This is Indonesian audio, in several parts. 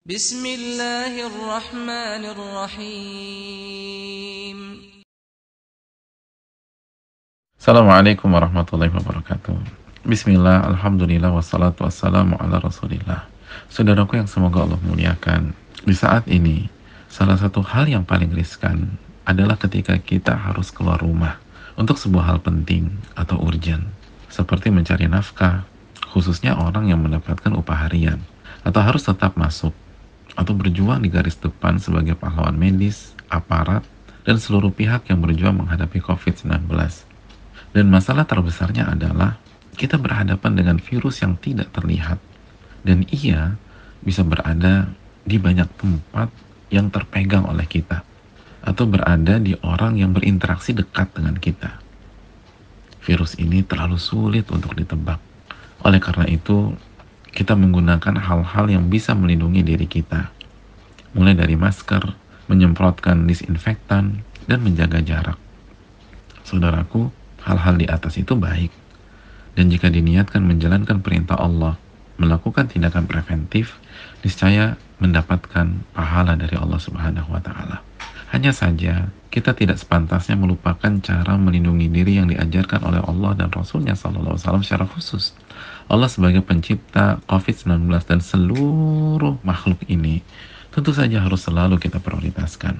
Bismillahirrahmanirrahim. Assalamualaikum warahmatullahi wabarakatuh. Bismillah, alhamdulillah, wassalatu wassalamu ala rasulillah. Saudaraku yang semoga Allah muliakan, di saat ini, salah satu hal yang paling riskan adalah ketika kita harus keluar rumah untuk sebuah hal penting atau urgent, seperti mencari nafkah, khususnya orang yang mendapatkan upah harian, atau harus tetap masuk, atau berjuang di garis depan sebagai pahlawan medis, aparat, dan seluruh pihak yang berjuang menghadapi COVID-19. Dan masalah terbesarnya adalah kita berhadapan dengan virus yang tidak terlihat, dan ia bisa berada di banyak tempat yang terpegang oleh kita, atau berada di orang yang berinteraksi dekat dengan kita. Virus ini terlalu sulit untuk ditebak. Oleh karena itu, kita menggunakan hal-hal yang bisa melindungi diri kita, mulai dari masker, menyemprotkan disinfektan, dan menjaga jarak. Saudaraku, hal-hal di atas itu baik, dan jika diniatkan menjalankan perintah Allah, melakukan tindakan preventif, niscaya mendapatkan pahala dari Allah Subhanahu wa Ta'ala. Hanya saja kita tidak sepantasnya melupakan cara melindungi diri yang diajarkan oleh Allah dan Rasulnya SAW secara khusus. Allah sebagai pencipta COVID-19 dan seluruh makhluk ini tentu saja harus selalu kita prioritaskan.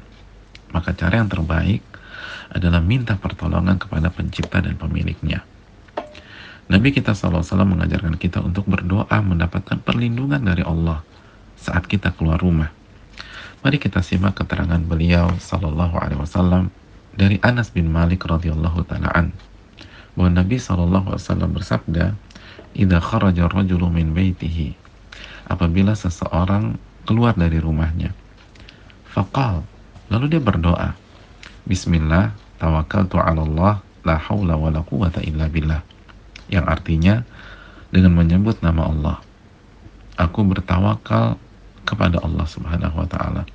Maka cara yang terbaik adalah minta pertolongan kepada pencipta dan pemiliknya. Nabi kita SAW mengajarkan kita untuk berdoa mendapatkan perlindungan dari Allah saat kita keluar rumah. Mari kita simak keterangan beliau SAW dari Anas bin Malik radhiyallahu ta'ala bahwa Nabi SAW bersabda, "Idza kharaja ar-rajulu min baitihi," apabila seseorang keluar dari rumahnya, faqal, lalu dia berdoa, Bismillah, tawakkaltu 'ala Allah, la haula wa la quwwata illa billah. Yang artinya, dengan menyebut nama Allah, aku bertawakal kepada Allah Subhanahu wa Ta'ala.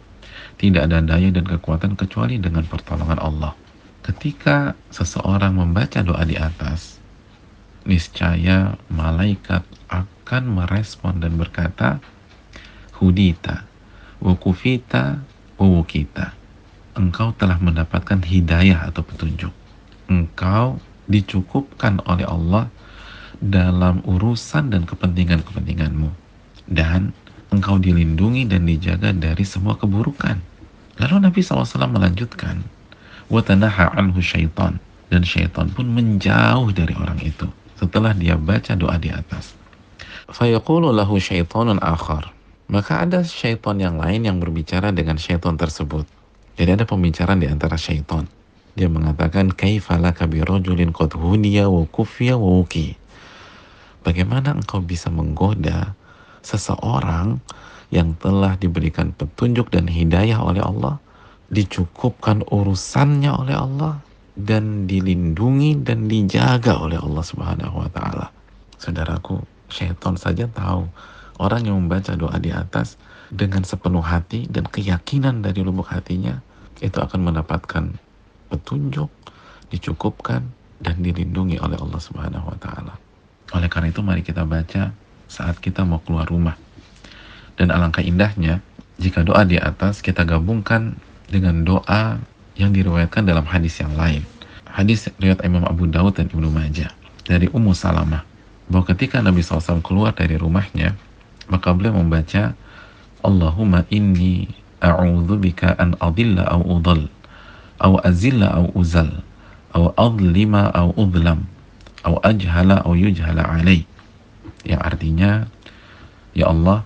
Tidak ada daya dan kekuatan kecuali dengan pertolongan Allah. Ketika seseorang membaca doa di atas, niscaya malaikat akan merespon dan berkata, Hudita, wukufita, wukita. Engkau telah mendapatkan hidayah atau petunjuk. Engkau dicukupkan oleh Allah dalam urusan dan kepentingan-kepentinganmu. Dan engkau dilindungi dan dijaga dari semua keburukan. Lalu Nabi SAW melanjutkan, وَتَنَحَا عَنْهُ syaitan. Dan syaitan pun menjauh dari orang itu setelah dia baca doa di atas. فَيَقُولُ لَهُ syaitanun akhar. Maka ada syaitan yang lain yang berbicara dengan syaitan tersebut. Jadi ada pembicaraan di antara syaitan. Dia mengatakan, Kaifa laka birajulin qad hudiya wa kufiya wa wuki. Bagaimana engkau bisa menggoda seseorang yang telah diberikan petunjuk dan hidayah oleh Allah, dicukupkan urusannya oleh Allah, dan dilindungi dan dijaga oleh Allah Subhanahu wa Ta'ala. Saudaraku, syaitan saja tahu orang yang membaca doa di atas dengan sepenuh hati dan keyakinan dari lubuk hatinya, itu akan mendapatkan petunjuk, dicukupkan, dan dilindungi oleh Allah Subhanahu wa Ta'ala. Oleh karena itu, mari kita baca saat kita mau keluar rumah. Dan alangkah indahnya jika doa di atas kita gabungkan dengan doa yang diriwayatkan dalam hadis yang lain. Hadis riwayat Imam Abu Daud dan Ibnu Majah dari Ummu Salamah, bahwa ketika Nabi SAW keluar dari rumahnya, maka beliau membaca, Allahumma inni a'udzubika an adilla au udhal, au azilla au uzal, au adlima au udlam, au ajhala au yujhala alai. Yang artinya, ya Allah,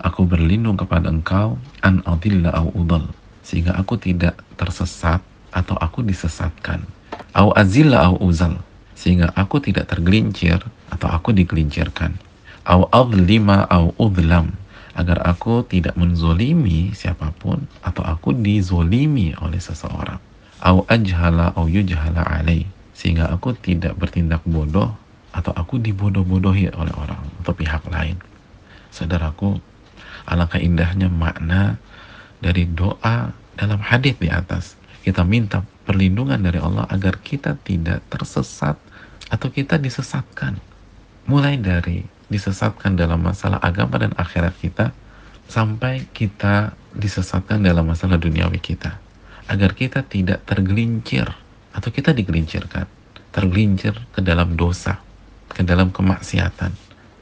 aku berlindung kepada Engkau an adilla au udhal, sehingga aku tidak tersesat atau aku disesatkan, au azilla au uzal, sehingga aku tidak tergelincir atau aku digelincirkan, au adlima au udlam, agar aku tidak menzolimi siapapun atau aku dizolimi oleh seseorang, au ajhala au yujhala alai, sehingga aku tidak bertindak bodoh atau aku dibodoh-bodohi oleh orang atau pihak lain. Saudaraku, alangkah indahnya makna dari doa dalam hadis di atas. Kita minta perlindungan dari Allah agar kita tidak tersesat atau kita disesatkan. Mulai dari disesatkan dalam masalah agama dan akhirat kita, sampai kita disesatkan dalam masalah duniawi kita, agar kita tidak tergelincir atau kita digelincirkan, tergelincir ke dalam dosa, ke dalam kemaksiatan,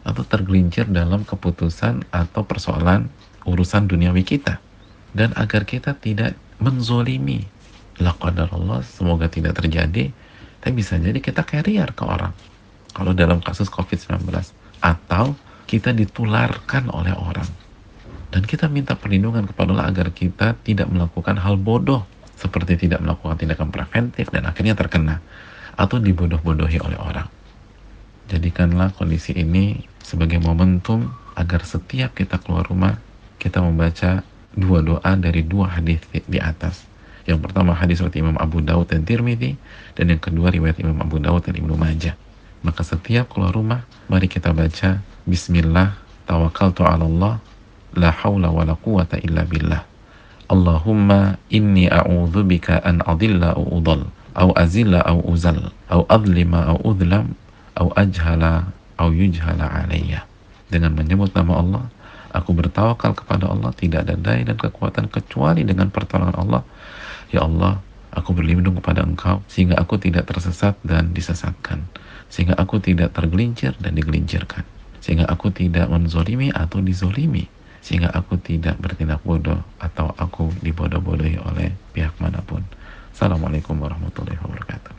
atau tergelincir dalam keputusan atau persoalan urusan duniawi kita, dan agar kita tidak menzolimi. La qadarullah, semoga tidak terjadi, tapi bisa jadi kita carrier ke orang kalau dalam kasus COVID-19, atau kita ditularkan oleh orang. Dan kita minta perlindungan kepada Allah agar kita tidak melakukan hal bodoh, seperti tidak melakukan tindakan preventif dan akhirnya terkena atau dibodoh-bodohi oleh orang. Jadikanlah kondisi ini sebagai momentum agar setiap kita keluar rumah, kita membaca dua doa dari dua hadis di atas. Yang pertama hadis riwayat Imam Abu Dawud dan Tirmidzi, dan yang kedua riwayat Imam Abu Dawud dan Ibnu Majah. Maka setiap keluar rumah, mari kita baca Bismillah, tawakkaltu ala Allah, la hawla wa la quwata illa billah. Allahumma inni a'udzubika an adilla au udal, au azilla au uzal, au adlima au udlam, au ajhala au yujhala alayya. Dengan menyebut nama Allah, aku bertawakal kepada Allah, tidak ada daya dan kekuatan kecuali dengan pertolongan Allah. Ya Allah, aku berlindung kepada Engkau sehingga aku tidak tersesat dan disesatkan, sehingga aku tidak tergelincir dan digelincirkan, sehingga aku tidak menzolimi atau dizolimi, sehingga aku tidak bertindak bodoh atau aku dibodoh-bodohi oleh pihak manapun. Assalamualaikum warahmatullahi wabarakatuh.